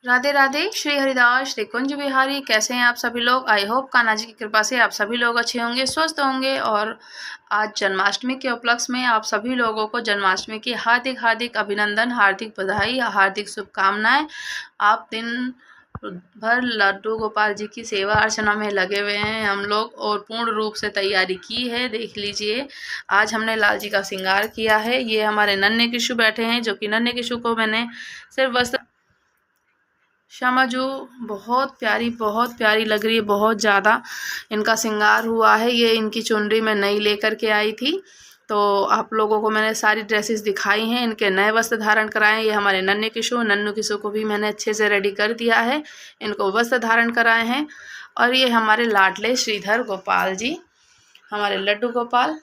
राधे राधे। श्री हरिदास श्री कुंज बिहारी। कैसे हैं आप सभी लोग? आई होप कान्हा जी की कृपा से आप सभी लोग अच्छे होंगे, स्वस्थ होंगे। और आज जन्माष्टमी के उपलक्ष्य में आप सभी लोगों को जन्माष्टमी की हार्दिक हार्दिक अभिनंदन, हार्दिक बधाई, हार्दिक शुभकामनाएं। आप दिन भर लड्डू गोपाल जी की सेवा अर्चना में लगे हुए हैं हम लोग, और पूर्ण रूप से तैयारी की है। देख लीजिए, आज हमने लाल जी का श्रृंगार किया है। ये हमारे नन्हे किशु बैठे हैं, जो कि नन्हे किशु को मैंने सिर्फ वस्त्र श्यामा जो बहुत प्यारी लग रही है, बहुत ज़्यादा इनका श्रृंगार हुआ है। ये इनकी चुनरी मैं नई लेकर के आई थी, तो आप लोगों को मैंने सारी ड्रेसेस दिखाई हैं। इनके नए वस्त्र धारण कराए। ये हमारे नन्हे किशु को भी मैंने अच्छे से रेडी कर दिया है, इनको वस्त्र धारण कराए हैं। और ये हमारे लाडले श्रीधर गोपाल जी, हमारे लड्डू गोपाल,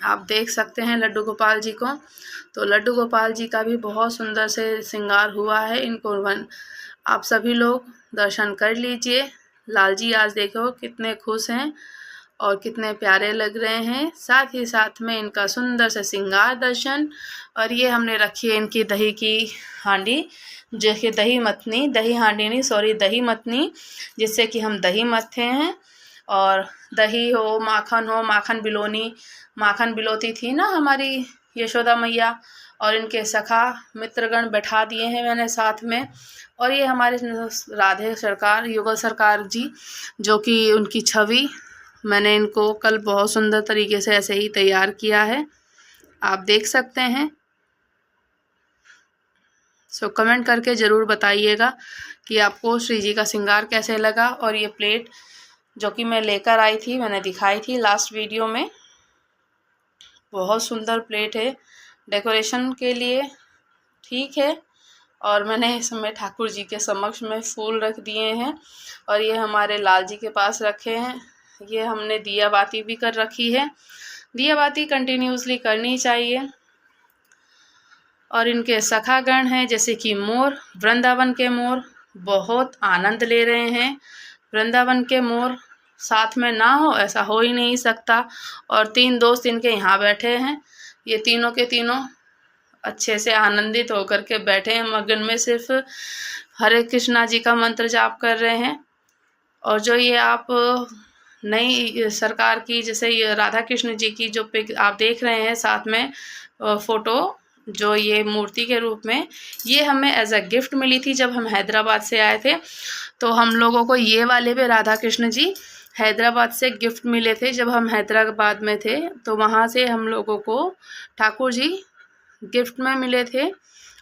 आप देख सकते हैं लड्डू गोपाल जी को। तो लड्डू गोपाल जी का भी बहुत सुंदर से श्रृंगार हुआ है। इनको आप सभी लोग दर्शन कर लीजिए। लाल जी आज देखो कितने खुश हैं और कितने प्यारे लग रहे हैं। साथ ही साथ में इनका सुंदर से श्रृंगार दर्शन। और ये हमने रखी है इनकी दही की हांडी, जो कि दही हांडी नहीं, सॉरी, दही मथनी, जिससे कि हम दही मथते हैं। और दही हो, माखन बिलोती थी ना हमारी यशोदा मैया, और इनके सखा मित्रगण बैठा दिए हैं मैंने साथ में। और ये हमारे राधे सरकार, युगल सरकार जी, जो कि उनकी छवि, मैंने इनको कल बहुत सुंदर तरीके से ऐसे ही तैयार किया है, आप देख सकते हैं। सो कमेंट करके ज़रूर बताइएगा कि आपको श्री जी का श्रृंगार कैसे लगा। और ये प्लेट जो कि मैं लेकर आई थी, मैंने दिखाई थी लास्ट वीडियो में, बहुत सुंदर प्लेट है डेकोरेशन के लिए, ठीक है। और मैंने इसमें ठाकुर जी के समक्ष में फूल रख दिए हैं, और ये हमारे लाल जी के पास रखे हैं। ये हमने दिया बाती भी कर रखी है। दिया बाती कंटिन्यूसली करनी चाहिए। और इनके सखागण हैं, जैसे कि मोर, वृंदावन के मोर बहुत आनंद ले रहे हैं। वृंदावन के मोर साथ में ना हो ऐसा हो ही नहीं सकता। और 3 दोस्त इनके यहाँ बैठे हैं। ये तीनों के तीनों अच्छे से आनंदित होकर के बैठे हैं, मगन में सिर्फ हरे कृष्णा जी का मंत्र जाप कर रहे हैं। और जो ये आप नई सरकार की, जैसे ये राधा कृष्ण जी की जो पिक आप देख रहे हैं साथ में फ़ोटो, जो ये मूर्ति के रूप में, ये हमें एज अ गिफ्ट मिली थी जब हम हैदराबाद से आए थे। तो हम लोगों को ये वाले भी राधा कृष्ण जी हैदराबाद से गिफ्ट मिले थे जब हम हैदराबाद में थे। तो वहाँ से हम लोगों को ठाकुर जी गिफ्ट में मिले थे,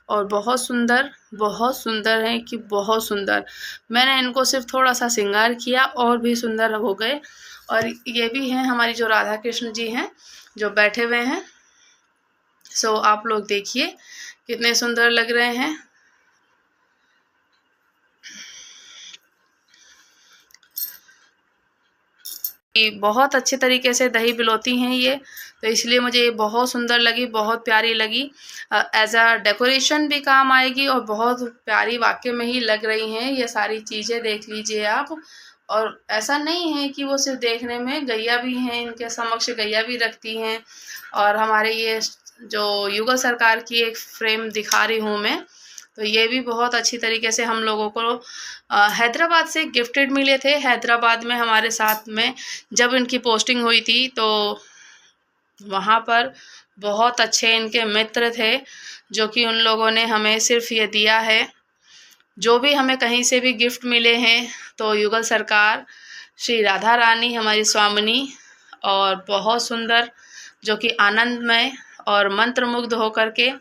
और बहुत सुंदर हैं कि बहुत सुंदर। मैंने इनको सिर्फ थोड़ा सा श्रृंगार किया और भी सुंदर हो गए। और ये भी हैं हमारी जो राधा कृष्ण जी हैं जो बैठे हुए हैं। सो आप लोग देखिए कितने सुंदर लग रहे हैं। बहुत अच्छे तरीके से दही बिलोती हैं ये, तो इसलिए मुझे ये बहुत सुंदर लगी, बहुत प्यारी लगी। एज अ डेकोरेशन भी काम आएगी, और बहुत प्यारी वाकई में ही लग रही हैं ये सारी चीज़ें, देख लीजिए आप। और ऐसा नहीं है कि वो सिर्फ देखने में, गैया भी हैं इनके समक्ष, गैया भी रखती हैं। और हमारे ये जो युगल सरकार की एक फ्रेम दिखा रही हूँ मैं, तो ये भी बहुत अच्छी तरीके से हम लोगों को हैदराबाद से गिफ्टेड मिले थे। हैदराबाद में हमारे साथ में जब इनकी पोस्टिंग हुई थी, तो वहाँ पर बहुत अच्छे इनके मित्र थे, जो कि उन लोगों ने हमें सिर्फ ये दिया है। जो भी हमें कहीं से भी गिफ्ट मिले हैं, तो युगल सरकार, श्री राधा रानी हमारी स्वामिनी, और बहुत सुंदर, जो कि आनंदमय और मंत्रमुग्ध होकर के।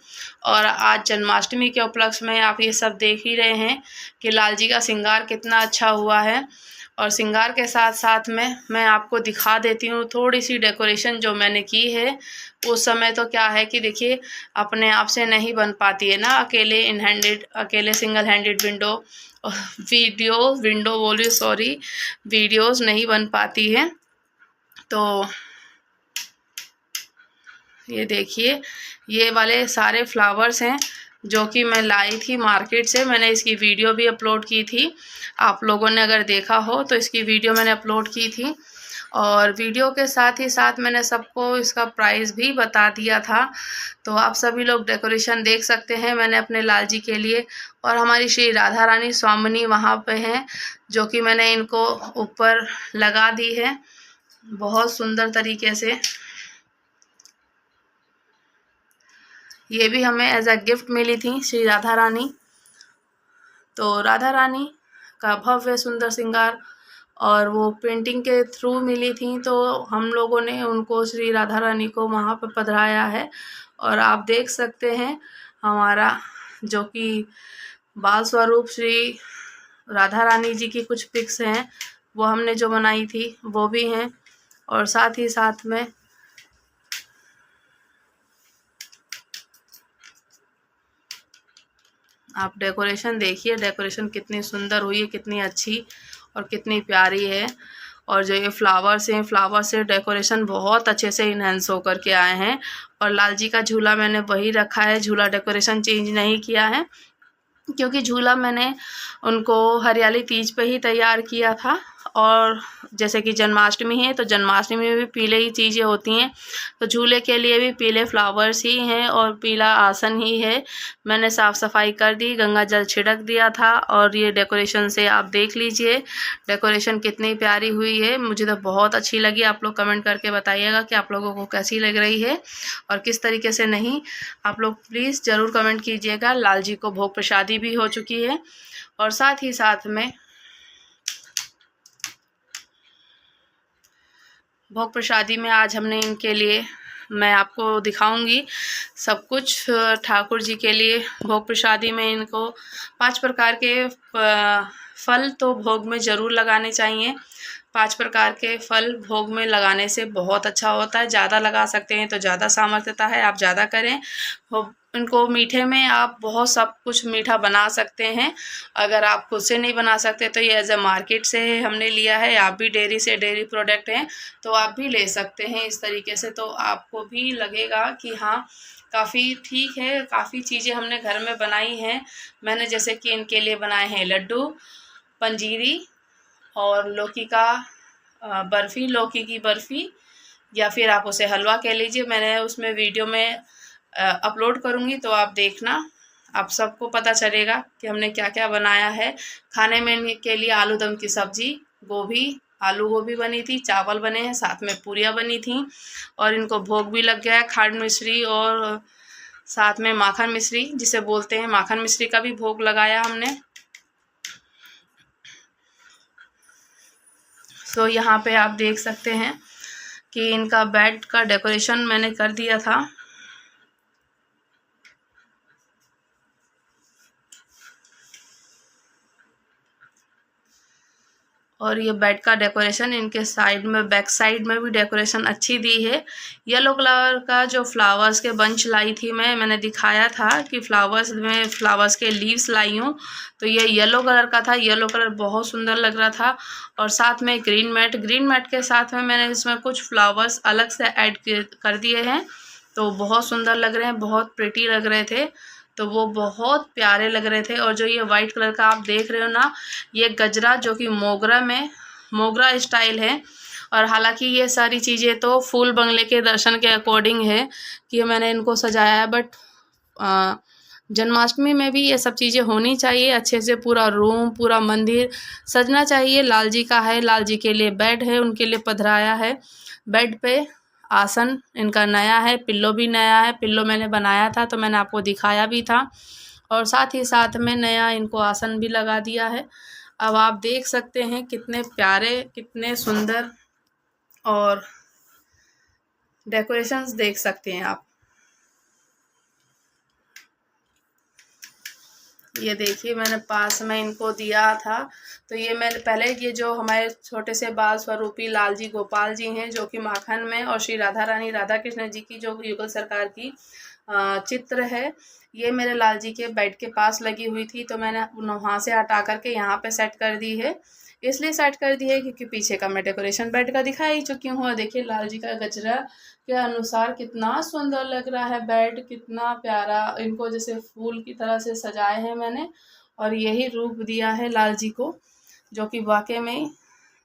और आज जन्माष्टमी के उपलक्ष्य में आप ये सब देख ही रहे हैं कि लाल जी का श्रृंगार कितना अच्छा हुआ है। और श्रृंगार के साथ साथ में मैं आपको दिखा देती हूँ थोड़ी सी डेकोरेशन जो मैंने की है। उस समय तो क्या है कि देखिए, अपने आप से नहीं बन पाती है ना, अकेले सिंगल हैंडेड वीडियोज़ नहीं बन पाती है। तो ये देखिए, ये वाले सारे फ्लावर्स हैं जो कि मैं लाई थी मार्केट से। मैंने इसकी वीडियो भी अपलोड की थी, आप लोगों ने अगर देखा हो तो इसकी वीडियो मैंने अपलोड की थी। और वीडियो के साथ ही साथ मैंने सबको इसका प्राइस भी बता दिया था। तो आप सभी लोग डेकोरेशन देख सकते हैं मैंने अपने लाल जी के लिए। और हमारी श्री राधा रानी स्वामिनी वहाँ पे हैं, जो कि मैंने इनको ऊपर लगा दी है बहुत सुंदर तरीके से। ये भी हमें एज अ गिफ्ट मिली थी श्री राधा रानी। तो राधा रानी का भव्य सुंदर श्रृंगार और वो पेंटिंग के थ्रू मिली थी, तो हम लोगों ने उनको श्री राधा रानी को वहाँ पर पधराया है। और आप देख सकते हैं हमारा जो कि बाल स्वरूप श्री राधा रानी जी की कुछ पिक्स हैं, वो हमने जो बनाई थी वो भी हैं। और साथ ही साथ में आप डेकोरेशन देखिए, डेकोरेशन कितनी सुंदर हुई है, कितनी अच्छी और कितनी प्यारी है। और जो ये फ्लावर्स हैं, फ्लावर से डेकोरेशन बहुत अच्छे से इन्हेंस होकर के आए हैं। और लाल जी का झूला मैंने वही रखा है, झूला डेकोरेशन चेंज नहीं किया है, क्योंकि झूला मैंने उनको हरियाली तीज पे ही तैयार किया था। और जैसे कि जन्माष्टमी है, तो जन्माष्टमी में भी पीले ही चीज़ें होती हैं, तो झूले के लिए भी पीले फ्लावर्स ही हैं और पीला आसन ही है। मैंने साफ़ सफाई कर दी, गंगा जल छिड़क दिया था। और ये डेकोरेशन से आप देख लीजिए डेकोरेशन कितनी प्यारी हुई है, मुझे तो बहुत अच्छी लगी। आप लोग कमेंट करके बताइएगा कि आप लोगों को कैसी लग रही है और किस तरीके से नहीं। आप लोग प्लीज़ ज़रूर कमेंट कीजिएगा। लाल जी को भोग प्रसादी भी हो चुकी है। और साथ ही साथ में भोग प्रसादी में आज हमने इनके लिए, मैं आपको दिखाऊंगी सब कुछ ठाकुर जी के लिए। भोग प्रसादी में इनको 5 प्रकार के फल तो भोग में ज़रूर लगाने चाहिए। 5 प्रकार के फल भोग में लगाने से बहुत अच्छा होता है। ज़्यादा लगा सकते हैं तो ज़्यादा सामर्थ्यता है, आप ज़्यादा करें। इनको मीठे में आप बहुत सब कुछ मीठा बना सकते हैं। अगर आप खुद से नहीं बना सकते तो ये एज ए मार्केट से हमने लिया है। आप भी डेयरी से, डेयरी प्रोडक्ट हैं तो आप भी ले सकते हैं इस तरीके से, तो आपको भी लगेगा कि हाँ काफ़ी ठीक है। काफ़ी चीज़ें हमने घर में बनाई हैं। मैंने जैसे कि इनके लिए बनाए हैं लड्डू, पंजीरी और लौकी का बर्फ़ी, लौकी की बर्फ़ी, या फिर आप उसे हलवा कह लीजिए। मैंने उसमें वीडियो में अपलोड करूँगी तो आप देखना, आप सबको पता चलेगा कि हमने क्या क्या बनाया है। खाने में इनके लिए आलू दम की सब्ज़ी, गोभी, आलू गोभी बनी थी, चावल बने हैं, साथ में पूरियाँ बनी थी। और इनको भोग भी लग गया है, खांड मिश्री और साथ में माखन मिश्री जिसे बोलते हैं, माखन मिश्री का भी भोग लगाया हमने। तो यहाँ पे आप देख सकते हैं कि इनका बेड का डेकोरेशन मैंने कर दिया था। और ये बेड का डेकोरेशन इनके साइड में, बैक साइड में भी डेकोरेशन अच्छी दी है। येलो कलर का जो फ्लावर्स के बंच लाई थी मैंने दिखाया था कि फ्लावर्स में फ्लावर्स के लीव्स लाई हूँ, तो ये येलो कलर का था। येलो कलर बहुत सुंदर लग रहा था। और साथ में ग्रीन मैट के साथ में मैंने इसमें कुछ फ्लावर्स अलग से ऐड कर दिए हैं, तो बहुत सुंदर लग रहे हैं, बहुत प्रिटी लग रहे थे, तो वो बहुत प्यारे लग रहे थे। और जो ये वाइट कलर का आप देख रहे हो ना, ये गजरा जो कि मोगरा स्टाइल है। और हालांकि ये सारी चीज़ें तो फूल बंगले के दर्शन के अकॉर्डिंग है कि मैंने इनको सजाया है, बट जन्माष्टमी में भी ये सब चीज़ें होनी चाहिए अच्छे से। पूरा रूम, पूरा मंदिर सजना चाहिए। लाल जी का है, लाल जी के लिए बेड है, उनके लिए पधराया है। बेड पे आसन इनका नया है, पिल्लो भी नया है। पिल्लो मैंने बनाया था तो मैंने आपको दिखाया भी था। और साथ ही साथ में नया इनको आसन भी लगा दिया है। अब आप देख सकते हैं कितने प्यारे, कितने सुंदर और डेकोरेशंस देख सकते हैं आप। ये देखिए मैंने पास में इनको दिया था, तो ये मैंने पहले, ये जो हमारे छोटे से बाल स्वरूपी लाल जी गोपाल जी हैं जो कि माखन में, और श्री राधा रानी राधा कृष्ण जी की जो युगल सरकार की चित्र है, ये मेरे लाल जी के बेड के पास लगी हुई थी, तो मैंने वहाँ से हटा करके यहाँ पे सेट कर दी है। इसलिए सेट कर दी है क्योंकि पीछे का मैं डेकोरेशन बेड का दिखा ही चुकी हूँ। देखिए लाल जी का गजरा के अनुसार कितना सुंदर लग रहा है बेड, कितना प्यारा। इनको जैसे फूल की तरह से सजाए हैं मैंने, और यही रूप दिया है लाल जी को, जो कि वाकई में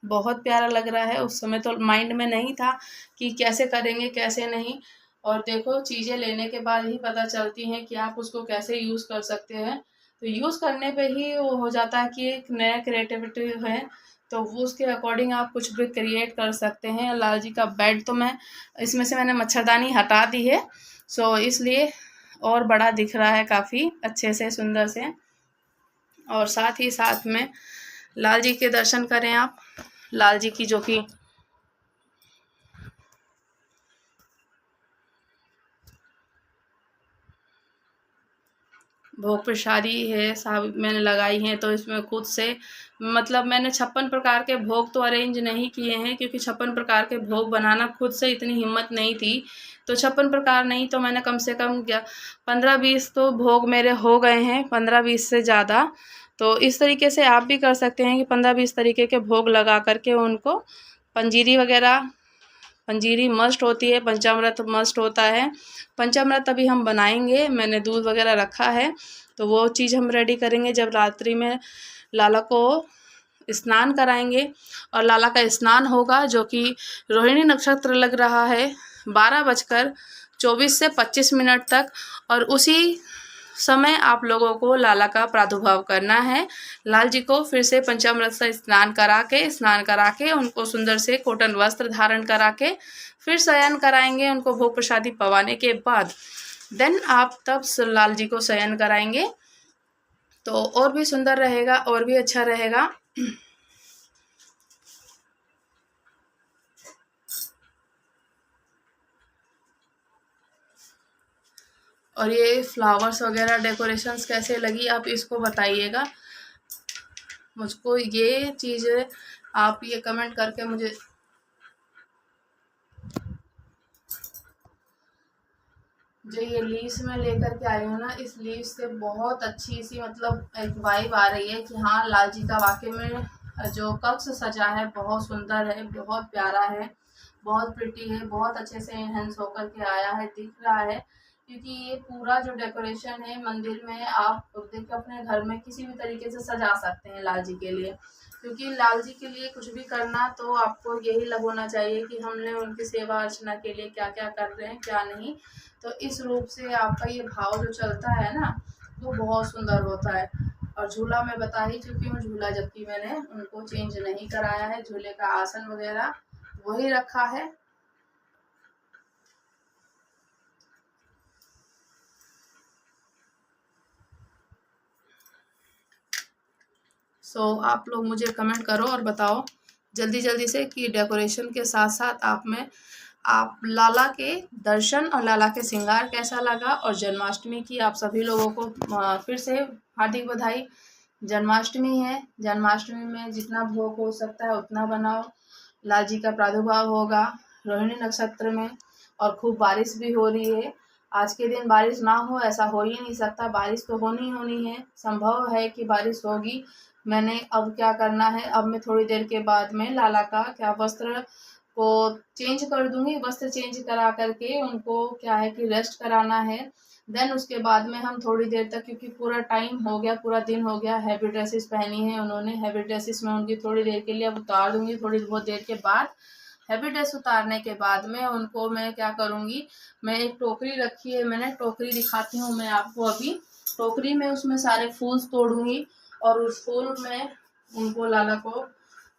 बहुत प्यारा लग रहा है। उस समय तो माइंड में नहीं था कि कैसे करेंगे कैसे नहीं, और देखो चीज़ें लेने के बाद ही पता चलती हैं कि आप उसको कैसे यूज़ कर सकते हैं। तो यूज़ करने पे ही वो हो जाता है कि एक नया क्रिएटिविटी है, तो वो उसके अकॉर्डिंग आप कुछ भी क्रिएट कर सकते हैं। लाल जी का बेड तो मैंने मच्छरदानी हटा दी है, सो इसलिए और बड़ा दिख रहा है काफ़ी अच्छे से, सुंदर से। और साथ ही साथ में लाल जी के दर्शन करें आप। लाल जी की जो कि भोग प्रसादी है साहब मैंने लगाई हैं, तो इसमें खुद से मतलब मैंने 56 प्रकार के भोग तो अरेंज नहीं किए हैं, क्योंकि 56 प्रकार के भोग बनाना खुद से इतनी हिम्मत नहीं थी। तो 56 प्रकार नहीं तो मैंने कम से कम 15-20 तो भोग मेरे हो गए हैं, 15-20 से ज़्यादा। तो इस तरीके से आप भी कर सकते हैं कि 15-20 तरीके के भोग लगा करके उनको पंजीरी वगैरह, पंजीरी मस्ट होती है, पंचामृत मस्ट होता है। पंचामृत अभी हम बनाएंगे, मैंने दूध वगैरह रखा है, तो वो चीज़ हम रेडी करेंगे जब रात्रि में लाला को स्नान कराएंगे। और लाला का स्नान होगा जो कि रोहिणी नक्षत्र लग रहा है 12:24 से 25 मिनट तक, और उसी समय आप लोगों को लाला का प्रादुर्भाव करना है। लाल जी को फिर से पंचामृत से स्नान करा के उनको सुंदर से कॉटन वस्त्र धारण करा के फिर शयन कराएंगे। उनको भोग प्रसादी पवाने के बाद देन आप तब लाल जी को शयन कराएंगे, तो और भी सुंदर रहेगा और भी अच्छा रहेगा। और ये फ्लावर्स वगैरह डेकोरेशंस कैसे लगी आप इसको बताइएगा मुझको। ये चीज़ें आप ये कमेंट करके मुझे जो ये लीव्स में लेकर के आई हूँ ना, इस लीव्स से बहुत अच्छी सी मतलब एक वाइब आ रही है कि हाँ लाल जी का वाकई में जो कक्ष सजा है बहुत सुंदर है, बहुत प्यारा है, बहुत प्रिटी है, बहुत अच्छे से एनहेंस होकर के आया है, दिख रहा है। क्योंकि ये पूरा जो डेकोरेशन है मंदिर में आप देख के अपने घर में किसी भी तरीके से सजा सकते हैं लाल जी के लिए। क्योंकि लाल जी के लिए कुछ भी करना तो आपको यही लग होना चाहिए कि हमने उनकी सेवा अर्चना के लिए क्या क्या कर रहे हैं क्या नहीं। तो इस रूप से आपका ये भाव जो चलता है ना, वो बहुत सुंदर होता है। और झूला मैं बता ही चुकी हूँ, झूला जबकि मैंने उनको चेंज नहीं कराया है, झूले का आसन वगैरह वही रखा है। आप लोग मुझे कमेंट करो और बताओ जल्दी जल्दी से कि डेकोरेशन के साथ साथ आप लाला के दर्शन और लाला के श्रृंगार कैसा लगा। और जन्माष्टमी की आप सभी लोगों को फिर से हार्दिक बधाई। जन्माष्टमी है, जन्माष्टमी में जितना भोग हो सकता है उतना बनाओ। लाल जी का प्रादुर्भाव होगा रोहिणी नक्षत्र में, और खूब बारिश भी हो रही है। आज के दिन बारिश ना हो ऐसा हो ही नहीं सकता, बारिश तो होनी होनी है, संभव है कि बारिश होगी। मैंने अब क्या करना है, अब मैं थोड़ी देर के बाद में लाला का क्या वस्त्र को चेंज कर दूंगी, वस्त्र चेंज करा करके उनको क्या है कि रेस्ट कराना है। देन उसके बाद में हम थोड़ी देर तक, क्योंकि पूरा टाइम हो गया, पूरा दिन हो गया, हैवी ड्रेसेस पहनी है उन्होंने, हैवी ड्रेसेस में उनकी थोड़ी देर के लिए अब उतार दूंगी। थोड़ी बहुत देर के बाद हैवी ड्रेस उतारने के बाद में उनको मैं क्या करूँगी, मैं एक टोकरी रखी है मैंने, टोकरी दिखाती हूँ मैं आपको अभी। टोकरी में उसमें सारे फूल तोड़ूंगी और उस फूल में उनको लाला को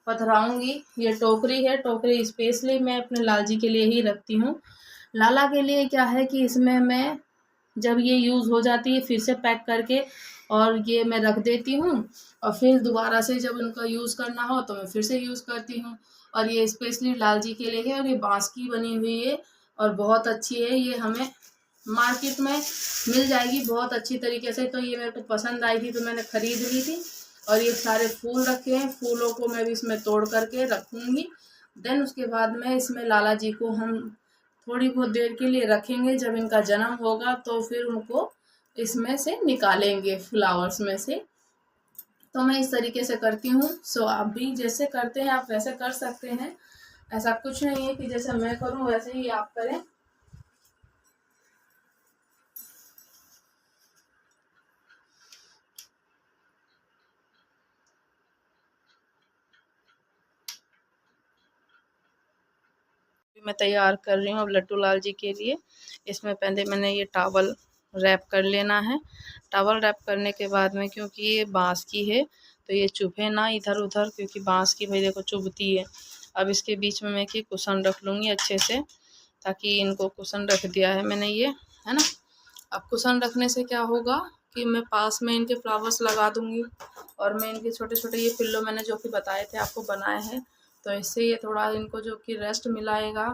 पधराऊंगी। ये टोकरी है, टोकरी स्पेशली मैं अपने लाल जी के लिए ही रखती हूँ। लाला के लिए क्या है कि इसमें मैं जब ये यूज़ हो जाती है फिर से पैक करके और ये मैं रख देती हूँ, और फिर दोबारा से जब उनका यूज़ करना हो तो मैं फिर से यूज़ करती हूँ। और ये स्पेशली लाल जी के लिए है, और ये बांस की बनी हुई है और बहुत अच्छी है। ये हमें मार्केट में मिल जाएगी बहुत अच्छी तरीके से, तो ये मेरे को पसंद आई थी तो मैंने ख़रीद ली थी। और ये सारे फूल रखे हैं, फूलों को मैं भी इसमें तोड़ करके रखूँगी। देन उसके बाद में इसमें लाला जी को हम थोड़ी बहुत देर के लिए रखेंगे, जब इनका जन्म होगा तो फिर उनको इसमें से निकालेंगे फ्लावर्स में से। तो मैं इस तरीके से करती हूँ। आप भी जैसे करते हैं आप वैसे कर सकते हैं, ऐसा कुछ नहीं है कि जैसे मैं करूँ वैसे ही आप करें। मैं तैयार कर रही हूँ अब लड्डू लाल जी के लिए। इसमें पहले मैंने ये टॉवल रैप कर लेना है। टॉवल रैप करने के बाद में, क्योंकि ये बांस की है तो ये चुभे ना इधर उधर, क्योंकि बांस की भाई देखो चुभती है। अब इसके बीच में मैं कि कुशन रख लूँगी अच्छे से, ताकि इनको कुशन रख दिया है मैंने, ये है ना। अब कुशन रखने से क्या होगा कि मैं पास में इनके फ्लावर्स लगा दूँगी, और मैं इनके छोटे छोटे ये पिल्लो मैंने जो कि बताए थे आपको बनाए हैं, तो इससे ये थोड़ा इनको जो कि रेस्ट मिलाएगा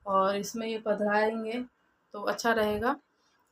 और इसमें ये पधराएंगे तो अच्छा रहेगा।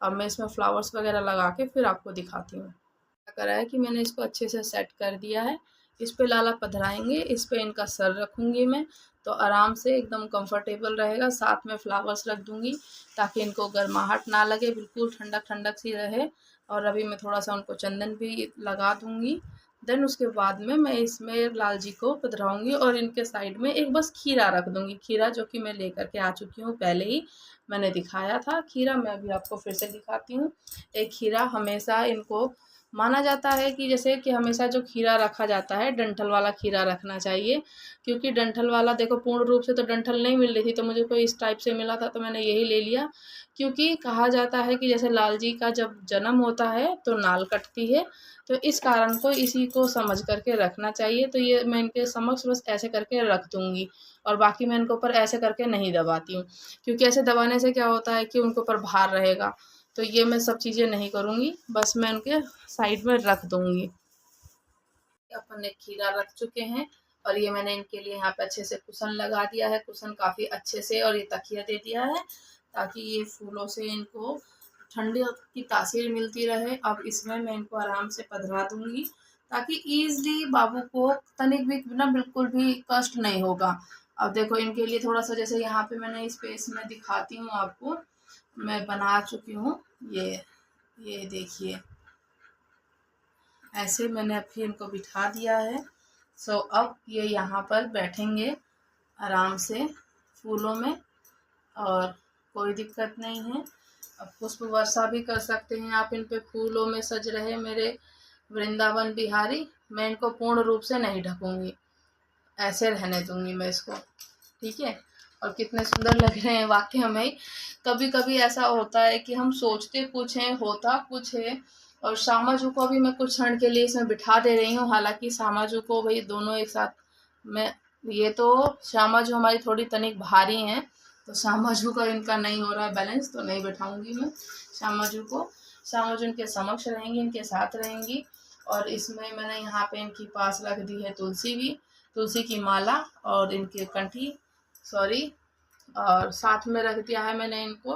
अब मैं इसमें फ्लावर्स वगैरह लगा के फिर आपको दिखाती हूँ। क्या करा है कि मैंने इसको अच्छे से सेट कर दिया है। इस पे लाला पधराएंगे, इस पे इनका सर रखूँगी मैं, तो आराम से एकदम कंफर्टेबल रहेगा। साथ में फ्लावर्स रख दूँगी ताकि इनको गर्माहट ना लगे, बिल्कुल ठंडक ठंडक सी रहे। और अभी मैं थोड़ा सा उनको चंदन भी लगा दूँगी। देन उसके बाद में मैं इसमें लाल जी को पधराऊँगी और इनके साइड में एक बस खीरा रख दूँगी। खीरा जो कि मैं लेकर के आ चुकी हूँ, पहले ही मैंने दिखाया था खीरा, मैं अभी आपको फिर से दिखाती हूँ। एक खीरा हमेशा इनको माना जाता है कि जैसे कि हमेशा जो खीरा रखा जाता है डंठल वाला खीरा रखना चाहिए, क्योंकि डंठल वाला देखो पूर्ण रूप से तो डंठल नहीं मिल रही थी, तो मुझे कोई इस टाइप से मिला था तो मैंने यही ले लिया। क्योंकि कहा जाता है कि जैसे लाल जी का जब जन्म होता है तो नाल कटती है, तो इस कारण को इसी को समझ करके रखना चाहिए। तो ये मैं इनके समक्ष बस ऐसे करके रख दूँगी, और बाकी मैं इनके ऊपर ऐसे करके नहीं दबाती हूँ, क्योंकि ऐसे दबाने से क्या होता है कि उनके ऊपर भार रहेगा। तो ये मैं सब चीज़ें नहीं करूँगी, बस मैं उनके साइड में रख दूँगी। अपन ने खीरा रख चुके हैं, और ये मैंने इनके लिए यहाँ पे अच्छे से कुशन लगा दिया है, कुशन काफ़ी अच्छे से, और ये तकिया दे दिया है ताकि ये फूलों से इनको ठंडी की तासीर मिलती रहे। अब इसमें मैं इनको आराम से पधरा दूँगी ताकि ईज़िली बाबू को तनिक भी ना बिल्कुल भी कष्ट नहीं होगा। अब देखो इनके लिए थोड़ा-सा जैसे यहाँ पे मैंने स्पेस में दिखाती हूँ आपको, मैं बना चुकी हूँ। ये देखिए, ऐसे मैंने अभी इनको बिठा दिया है। सो अब ये यहाँ पर बैठेंगे आराम से फूलों में, और कोई दिक्कत नहीं है। अब पुष्प वर्षा भी कर सकते हैं आप इन पे, फूलों में सज रहे मेरे वृंदावन बिहारी। मैं इनको पूर्ण रूप से नहीं ढकूंगी, ऐसे रहने दूंगी मैं इसको, ठीक है। और कितने सुंदर लग रहे हैं वाकई में। कभी कभी ऐसा होता है कि हम सोचते कुछ हैं, होता कुछ है। और सामाजू को भी मैं कुछ क्षण के लिए इसमें बिठा दे रही हूँ, हालांकि सामाजू को भाई दोनों एक साथ मैं, ये तो सामाजू हमारी थोड़ी तनिक भारी हैं, तो सामाजू का इनका नहीं हो रहा है बैलेंस, तो नहीं बिठाऊंगी मैं सामाजू को। सामाजू इनके समक्ष रहेंगी, इनके साथ रहेंगी। और इसमें मैंने यहाँ पे इनकी पास रख दी है तुलसी भी, तुलसी की माला, और इनके कंठी सॉरी, और साथ में रख दिया है मैंने इनको।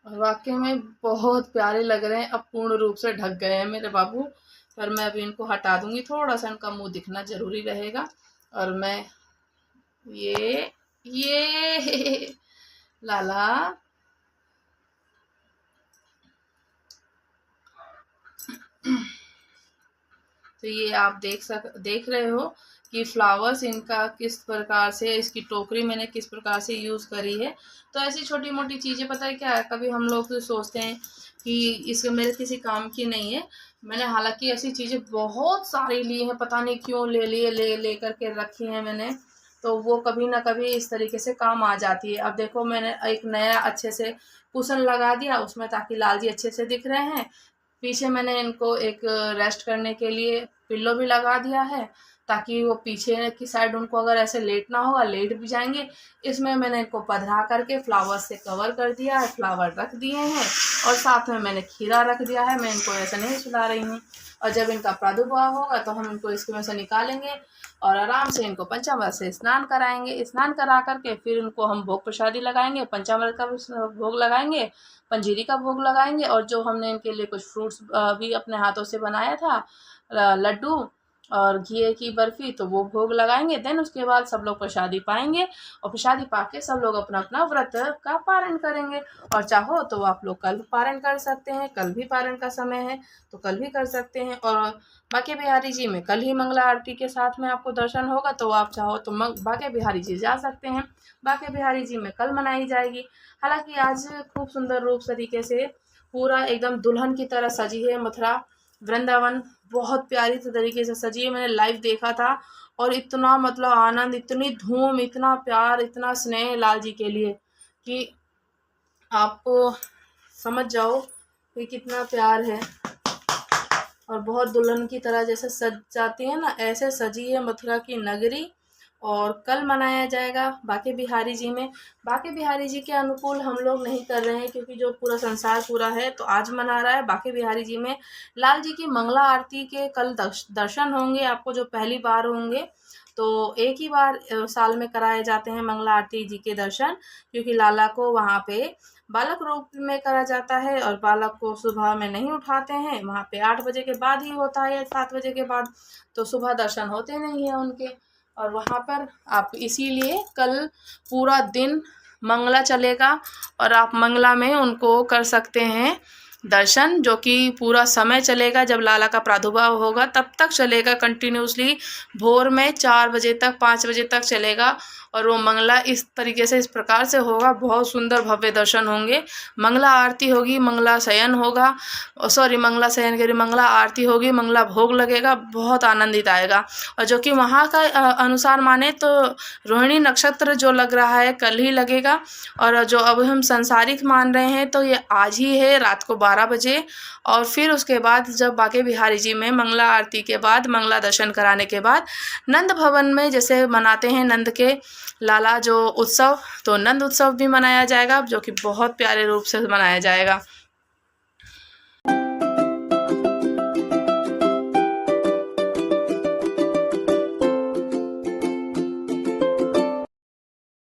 और वाकई में बहुत प्यारे लग रहे हैं, अब पूर्ण रूप से ढक गए हैं मेरे बाबू। पर मैं अभी इनको हटा दूंगी, थोड़ा सा इनका मुंह दिखना जरूरी रहेगा। और मैं ये लाला तो ये आप देख रहे हो कि फ्लावर्स इनका किस प्रकार से, इसकी टोकरी मैंने किस प्रकार से यूज़ करी है। तो ऐसी छोटी मोटी चीज़ें, पता है क्या है, कभी हम लोग तो सोचते हैं कि इसके मेरे किसी काम की नहीं है। मैंने हालांकि ऐसी चीज़ें बहुत सारी ली हैं, पता नहीं क्यों ले करके रखी हैं मैंने, तो वो कभी ना कभी इस तरीके से काम आ जाती है। अब देखो मैंने एक नया अच्छे से कुशन लगा दिया उसमें, ताकि लाल जी अच्छे से दिख रहे हैं। पीछे मैंने इनको एक रेस्ट करने के लिए पिल्लो भी लगा दिया है, ताकि वो पीछे की साइड उनको अगर ऐसे लेटना होगा लेट भी जाएंगे। इसमें मैंने इनको पधरा करके फ्लावर से कवर कर दिया है, फ्लावर रख दिए हैं, और साथ में मैंने खीरा रख दिया है। मैं इनको ऐसे नहीं सुला रही हूँ। और जब इनका प्रादुर्भाव होगा तो हम इनको इसमें से निकालेंगे और आराम से इनको पंचामृत से स्नान कराएंगे। स्नान करा करके फिर इनको हम भोग प्रसादी लगाएंगे, पंचामृत का भोग लगाएंगे, पंजीरी का भोग लगाएंगे, और जो हमने इनके लिए कुछ फ्रूट्स भी अपने हाथों से बनाया था, लड्डू और घी की बर्फ़ी, तो वो भोग लगाएंगे। देन उसके बाद सब लोग प्रसादी पाएंगे, और प्रसादी पाके सब लोग अपना अपना व्रत का पारण करेंगे। और चाहो तो आप लोग कल पारण कर सकते हैं, कल भी पारण का समय है तो कल भी कर सकते हैं। और बांके बिहारी जी में कल ही मंगला आरती के साथ में आपको दर्शन होगा, तो आप चाहो तो बांके बिहारी जी जा सकते हैं। बांके बिहारी जी में कल मनाई जाएगी। हालांकि आज खूब सुंदर रूप तरीके से पूरा एकदम दुल्हन की तरह सजी है मथुरा वृंदावन, बहुत प्यारी तरीके से सजी है। मैंने लाइव देखा था और इतना मतलब आनंद, इतनी धूम, इतना प्यार, इतना स्नेह लाल जी के लिए कि आपको समझ जाओ कि कितना प्यार है। और बहुत दुल्हन की तरह जैसे सज जाती है ना, ऐसे सजी है मथुरा की नगरी। और कल मनाया जाएगा बांके बिहारी जी में। बांके बिहारी जी के अनुकूल हम लोग नहीं कर रहे हैं, क्योंकि जो पूरा संसार पूरा है तो आज मना रहा है। बांके बिहारी जी में लाल जी की मंगला आरती के कल दर्शन होंगे आपको, जो पहली बार होंगे। तो एक ही बार साल में कराए जाते हैं मंगला आरती जी के दर्शन, क्योंकि लाला को वहाँ पे बालक रूप में करा जाता है और बालक को सुबह में नहीं उठाते हैं, वहाँ पे 8 बजे के बाद ही होता है या 7 बजे के बाद, तो सुबह दर्शन होते नहीं हैं उनके। और वहाँ पर आप इसीलिए कल पूरा दिन मंगला चलेगा और आप मंगला में उनको कर सकते हैं दर्शन, जो कि पूरा समय चलेगा। जब लाला का प्रादुर्भाव होगा तब तक चलेगा कंटिन्यूसली, भोर में 4 बजे तक 5 बजे तक चलेगा। और वो मंगला इस तरीके से, इस प्रकार से होगा, बहुत सुंदर भव्य दर्शन होंगे। मंगला आरती होगी, मंगला शयन होगा, सॉरी मंगला शयन के मंगला आरती होगी, मंगला भोग लगेगा, बहुत आनंदित आएगा। और जो कि वहाँ का अनुसार माने तो रोहिणी नक्षत्र जो लग रहा है कल ही लगेगा, और जो अब हम संसारिक मान रहे हैं तो ये आज ही है रात को 12 बजे। और फिर उसके बाद जब बांके बिहारी जी में मंगला आरती के बाद, मंगला दर्शन कराने के बाद नंद भवन में जैसे मनाते हैं नंद के लाला जो उत्सव, तो नंद उत्सव भी मनाया जाएगा, जो कि बहुत प्यारे रूप से मनाया जाएगा।